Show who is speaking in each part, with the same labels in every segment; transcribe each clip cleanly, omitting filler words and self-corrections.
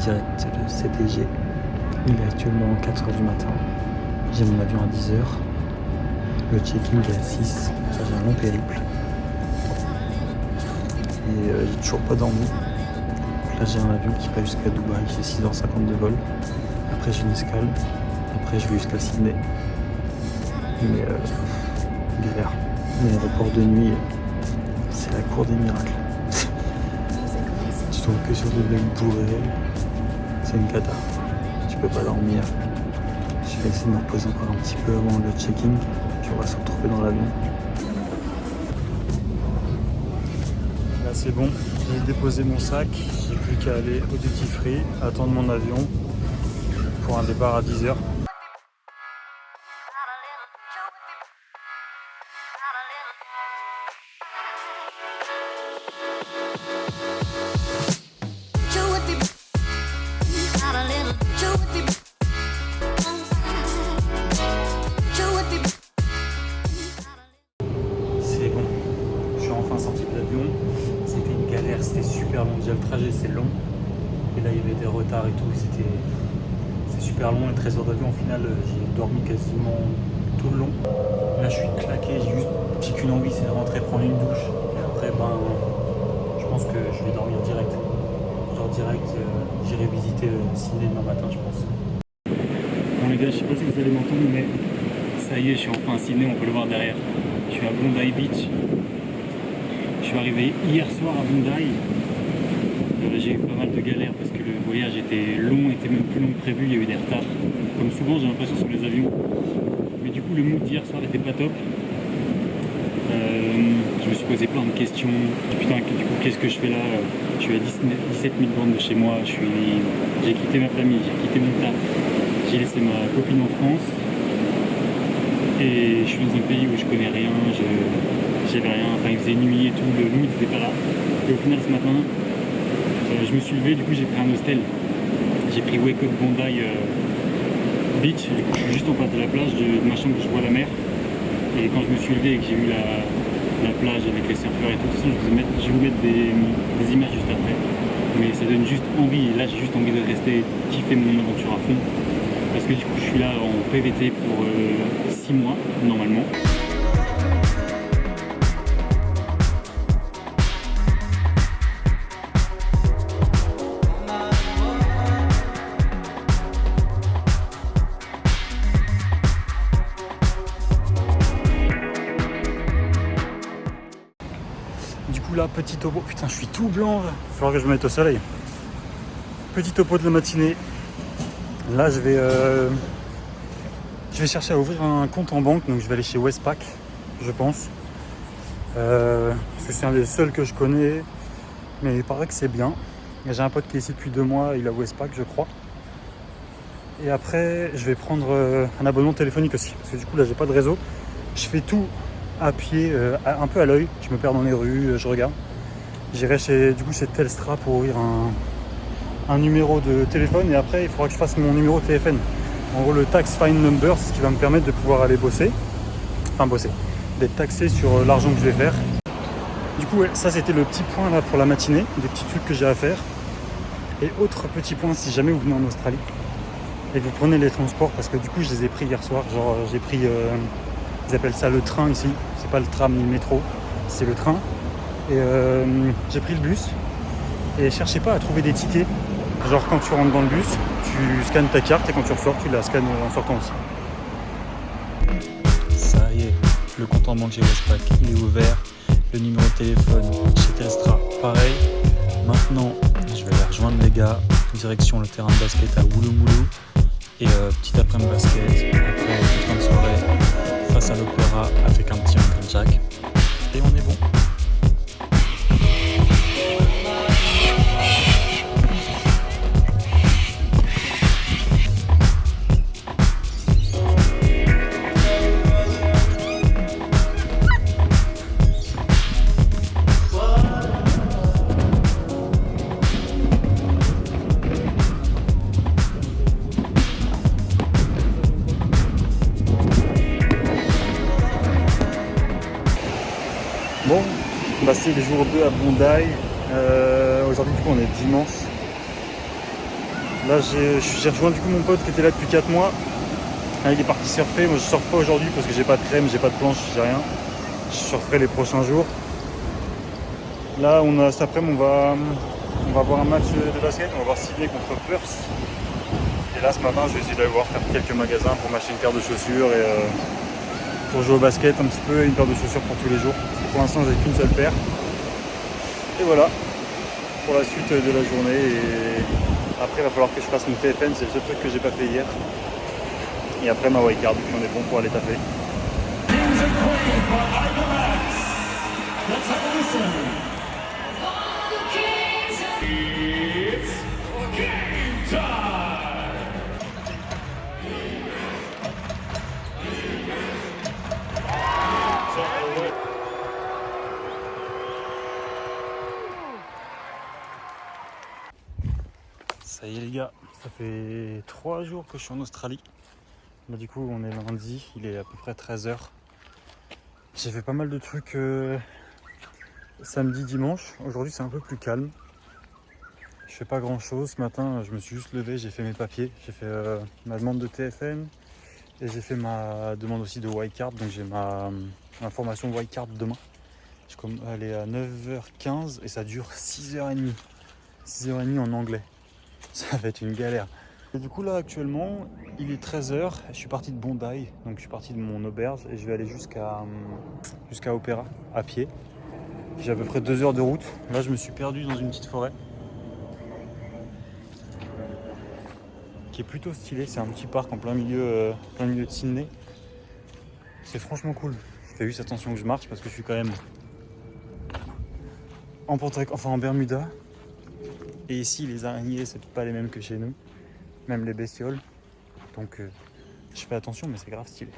Speaker 1: direct de CTG. Il est actuellement 4h du matin. J'ai mon avion à 10h. Le check-in est à 6. J'ai un long périple. Et j'ai toujours pas dormi. Donc là j'ai un avion qui va jusqu'à Dubaï. J'ai 6h50 de vol. Après j'ai une escale. Après je vais jusqu'à Sydney. Mais galère. L'aéroport de nuit, c'est la cour des miracles. Tu tombes que sur des blagues bourrées. C'est une cata. Tu peux pas dormir. Je vais essayer de me reposer encore un petit peu avant le check-in. Puis on va se retrouver dans l'avion. Là c'est bon. J'ai déposé mon sac. J'ai plus qu'à aller au duty free, attendre mon avion pour un départ à 10h. C'est bon, je suis enfin sorti de l'avion. C'était une galère, c'était super long. Déjà le trajet c'est long. Et là il y avait des retards et tout. C'est super long, les 13 heures d'avion. Au final j'ai dormi quasiment tout le long. Là je suis claqué, j'ai qu'une envie, c'est de rentrer prendre une douche. Et après je pense que je vais dormir direct. Genre direct, j'irai visiter Sydney demain matin je pense. Bon les gars, je sais pas si vous allez m'entendre mais ça y est, je suis enfin à Sydney, on peut le voir derrière. Je suis à Bondi Beach. Je suis arrivé hier soir à Bondi. J'ai eu pas mal de galères parce que le voyage était long, était même plus long que prévu, il y a eu des retards. Comme souvent j'ai l'impression sur les avions. Mais du coup le mood d'hier soir était pas top. Je me suis posé plein de questions. Putain, du coup qu'est-ce que je fais là? Je suis à 17 000 bornes de chez moi. J'ai quitté ma famille, j'ai quitté mon taf. J'ai laissé ma copine en France. Et je suis dans un pays où je connais rien, j'avais rien, enfin il faisait nuit et tout, le mood n'était pas là. Et au final ce matin, je me suis levé, du coup j'ai pris un hostel. J'ai pris Wake Up Bondi Beach, du coup je suis juste en face de la plage de ma chambre, je vois la mer. Et quand je me suis levé et que j'ai vu la plage avec les surfeurs et tout, de toute façon je vais vous mettre des images juste après. Mais ça donne juste envie, et là j'ai juste envie de rester, kiffer mon aventure à fond. Parce que du coup je suis là en PVT pour 6 mois normalement. Du coup là, petit topo, putain je suis tout blanc, il va falloir que je me mette au soleil. Petit topo de la matinée. Là je vais chercher à ouvrir un compte en banque, donc je vais aller chez Westpac, je pense. Parce que c'est un des seuls que je connais, mais il paraît que c'est bien. J'ai un pote qui est ici depuis 2 mois, il a Westpac je crois. Et après je vais prendre un abonnement téléphonique aussi, parce que du coup là j'ai pas de réseau. Je fais tout à pied, un peu à l'œil, je me perds dans les rues, je regarde. J'irai chez Telstra pour ouvrir un numéro de téléphone et après il faudra que je fasse mon numéro de téléphone. En gros le tax fine number, c'est ce qui va me permettre de pouvoir aller bosser, d'être taxé sur l'argent que je vais faire. Du coup ouais, ça c'était le petit point là pour la matinée, des petits trucs que j'ai à faire. Et autre petit point, si jamais vous venez en Australie et que vous prenez les transports, parce que du coup je les ai pris hier soir, genre j'ai pris, ils appellent ça le train ici, c'est pas le tram ni le métro, c'est le train. Et j'ai pris le bus et cherchez pas à trouver des tickets. Genre quand tu rentres dans le bus, tu scannes ta carte et quand tu ressors, tu la scannes en sortant aussi. Ça y est, le compte en banque chez Westpac, il est ouvert. Le numéro de téléphone chez Telstra, pareil. Maintenant, je vais aller rejoindre les gars, direction le terrain de basket à Woolloomooloo. Et petit après-midi basket, après toute fin de soirée, face à l'opéra avec un petit Uncle Jack. Et on est bon. Bon, bah c'est le jour 2 à Bondi. Aujourd'hui du coup on est dimanche. Là j'ai rejoint du coup mon pote qui était là depuis 4 mois. Ah, il est parti surfer, moi je surfe pas aujourd'hui parce que j'ai pas de crème, j'ai pas de planche, j'ai rien. Je surferai les prochains jours. Là cet après-midi on va voir un match de basket, on va voir Sydney contre Perth. Et là ce matin je vais essayer d'aller voir faire quelques magasins pour m'acheter une paire de chaussures et pour jouer au basket un petit peu et une paire de chaussures pour tous les jours. Pour l'instant j'ai qu'une seule paire. Et voilà pour la suite de la journée. Et après il va falloir que je fasse mon TFN, c'est le seul truc que j'ai pas fait hier. Et après ma wildcard, puis on est bon pour aller taper. Ça y est les gars, ça fait 3 jours que je suis en Australie. Là, du coup on est lundi, il est à peu près 13h. J'ai fait pas mal de trucs samedi, dimanche. Aujourd'hui c'est un peu plus calme. Je fais pas grand chose. Ce matin je me suis juste levé, j'ai fait mes papiers. J'ai fait ma demande de TFN et j'ai fait ma demande aussi de wildcard. Donc j'ai ma formation wildcard demain. Elle est à 9h15 et ça dure 6h30. 6h30 en anglais. Ça va être une galère. Et du coup là actuellement il est 13h, je suis parti de Bondi, donc je suis parti de mon auberge et je vais aller jusqu'à Opéra à pied. J'ai à peu près 2 heures de route. Là je me suis perdu dans une petite forêt qui est plutôt stylée, c'est un petit parc en plein milieu de Sydney. C'est franchement cool. Je fais juste attention que je marche parce que je suis quand même en Bermuda. Et ici les araignées c'est pas les mêmes que chez nous, même les bestioles. Donc je fais attention mais c'est grave stylé.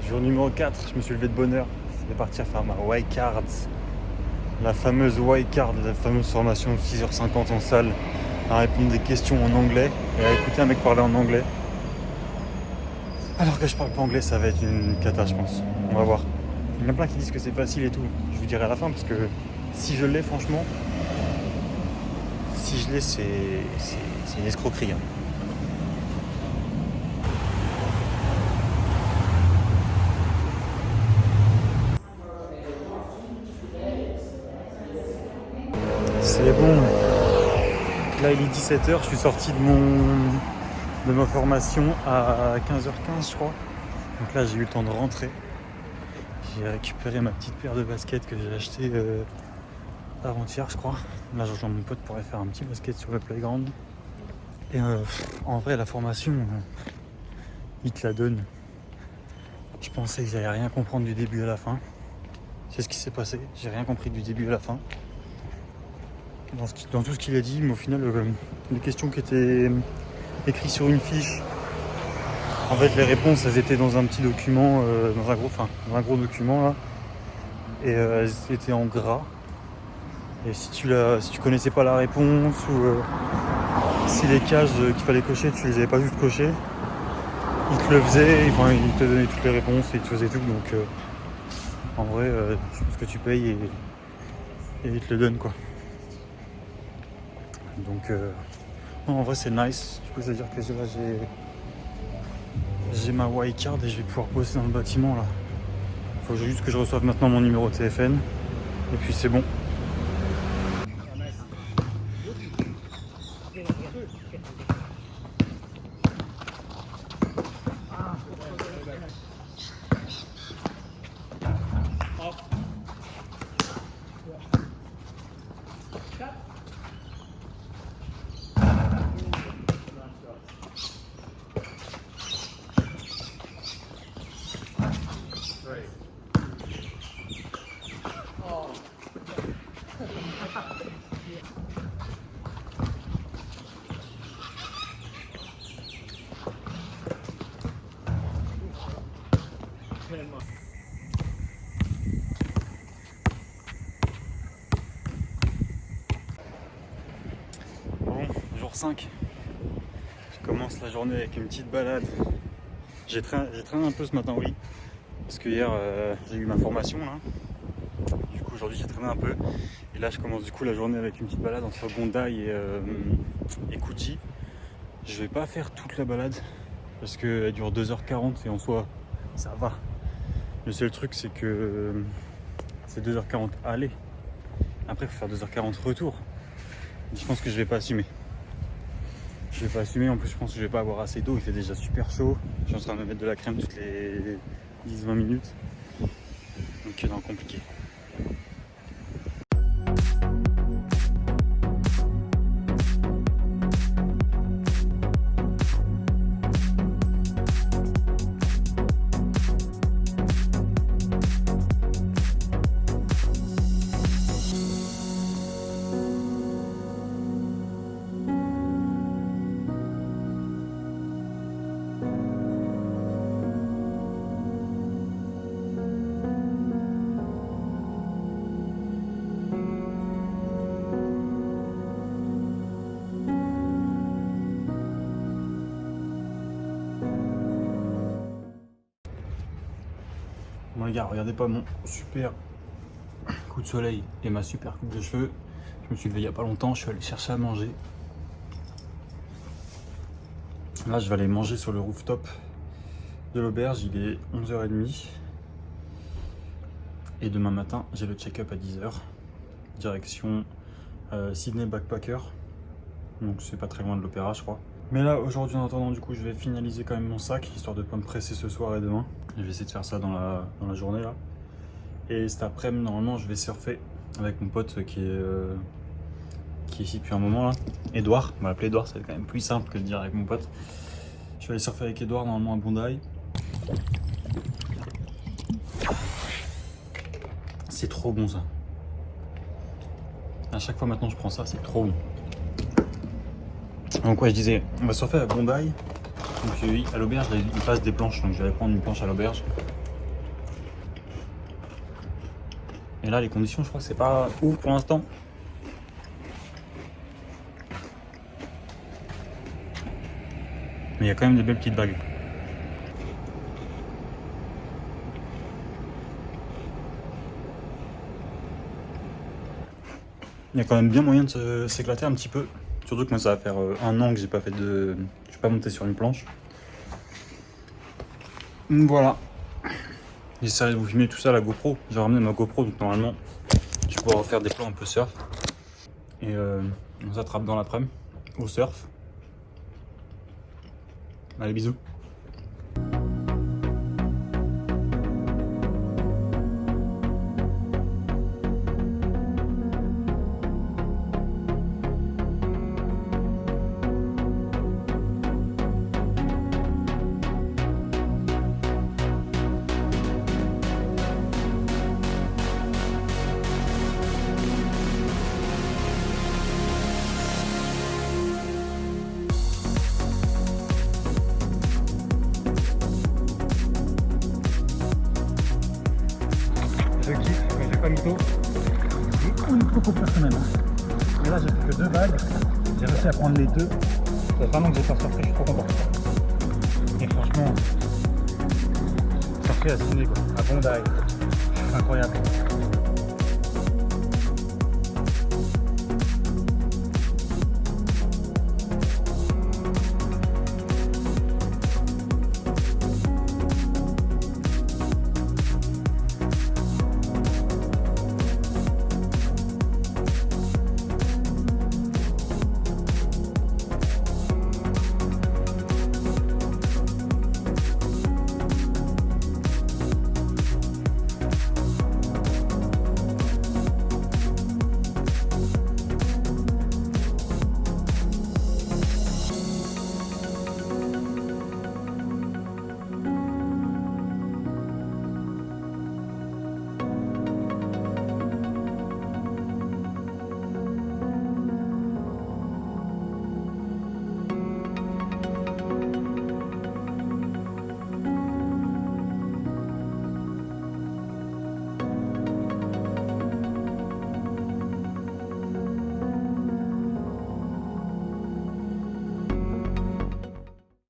Speaker 1: Jour numéro 4, je me suis levé de bonne heure. Je vais partir faire ma wildcard. La fameuse wildcard, la fameuse formation de 6h50 en salle, à répondre des questions en anglais et à écouter un mec parler en anglais. Alors que je parle pas anglais, ça va être une cata, je pense. On va voir. Il y en a plein qui disent que c'est facile et tout. Je vous dirai à la fin parce que si je l'ai, franchement, si je l'ai, c'est une escroquerie. Hein. C'est bon. Là il est 17h, je suis sorti de ma formation à 15h15 je crois. Donc là j'ai eu le temps de rentrer. J'ai récupéré ma petite paire de baskets que j'ai acheté avant-hier je crois. Là je rejoins mon pote pour aller faire un petit basket sur le playground. Et en vrai la formation, il te la donne. Je pensais que j'allais rien comprendre du début à la fin. C'est ce qui s'est passé, j'ai rien compris du début à la fin. Dans tout ce qu'il a dit, mais au final, les questions qui étaient écrites sur une fiche, en fait, les réponses, elles étaient dans un petit document, dans un gros document là, et elles étaient en gras. Et si tu connaissais pas la réponse ou si les cases qu'il fallait cocher, tu les avais pas juste cochées, ils te le faisaient, ils te donnaient toutes les réponses et ils te faisaient tout. Donc, en vrai, je pense que tu payes et ils te le donnent quoi. Donc non, en vrai c'est nice, du coup c'est à dire que là j'ai ma wildcard et je vais pouvoir poster dans le bâtiment là. Faut juste que je reçoive maintenant mon numéro de TFN et puis c'est bon. jour 5. Je commence la journée avec une petite balade. J'ai traîné un peu ce matin, oui. Parce que hier, j'ai eu ma formation là. Du coup, aujourd'hui, j'ai traîné un peu. Et là, je commence du coup la journée avec une petite balade entre Gondai et Kuji. Je vais pas faire toute la balade parce qu'elle dure 2h40 et en soi, ça va. Le seul truc, c'est que c'est 2h40 aller. Après, il faut faire 2h40 retour. Je pense que je vais pas assumer. Je vais pas assumer, en plus je pense que je vais pas avoir assez d'eau, il fait déjà super chaud. Je suis en train de me mettre de la crème toutes les 10-20 minutes. Donc non, compliqué. Bon les gars, regardez pas mon super coup de soleil et ma super coupe de cheveux. Je me suis levé il y a pas longtemps, je suis allé chercher à manger. Là je vais aller manger sur le rooftop de l'auberge, il est 11h30. Et demain matin j'ai le check-up à 10h. Direction Sydney Backpacker. Donc c'est pas très loin de l'opéra je crois. Mais là aujourd'hui en attendant du coup je vais finaliser quand même mon sac, histoire de pas me presser ce soir et demain. Je vais essayer de faire ça dans la journée là. Et cet après-midi normalement je vais surfer avec mon pote qui est ici depuis un moment là. Edouard, on va l'appeler Edouard, c'est quand même plus simple que de dire avec mon pote. Je vais aller surfer avec Edouard normalement à Bondi. C'est trop bon ça. À chaque fois maintenant je prends ça, c'est trop bon. Donc ouais, je disais, on va surfer à Bondi. Donc oui, à l'auberge, il passe des planches, donc je vais aller prendre une planche à l'auberge. Et là, les conditions, je crois que c'est pas ouf pour l'instant. Mais il y a quand même des belles petites vagues. Il y a quand même bien moyen de s'éclater un petit peu. Surtout que moi ça va faire 1 an que j'ai pas fait de... Je suis pas monté sur une planche. Donc voilà. J'essaierai de vous filmer tout ça à la GoPro. J'ai ramené ma GoPro donc normalement je vais pouvoir faire des plans un peu surf. Et on s'attrape dans l'après-midi au surf. Allez bisous. Je kiffe, mais j'ai pas mytho. Et une coco par semaine. Mais là j'ai fait que 2 vagues. J'ai réussi à prendre les 2. Ça fait vraiment que j'ai pas surfé, je suis trop content. Et franchement, surfer à Sydney quoi, à Bondi, incroyable.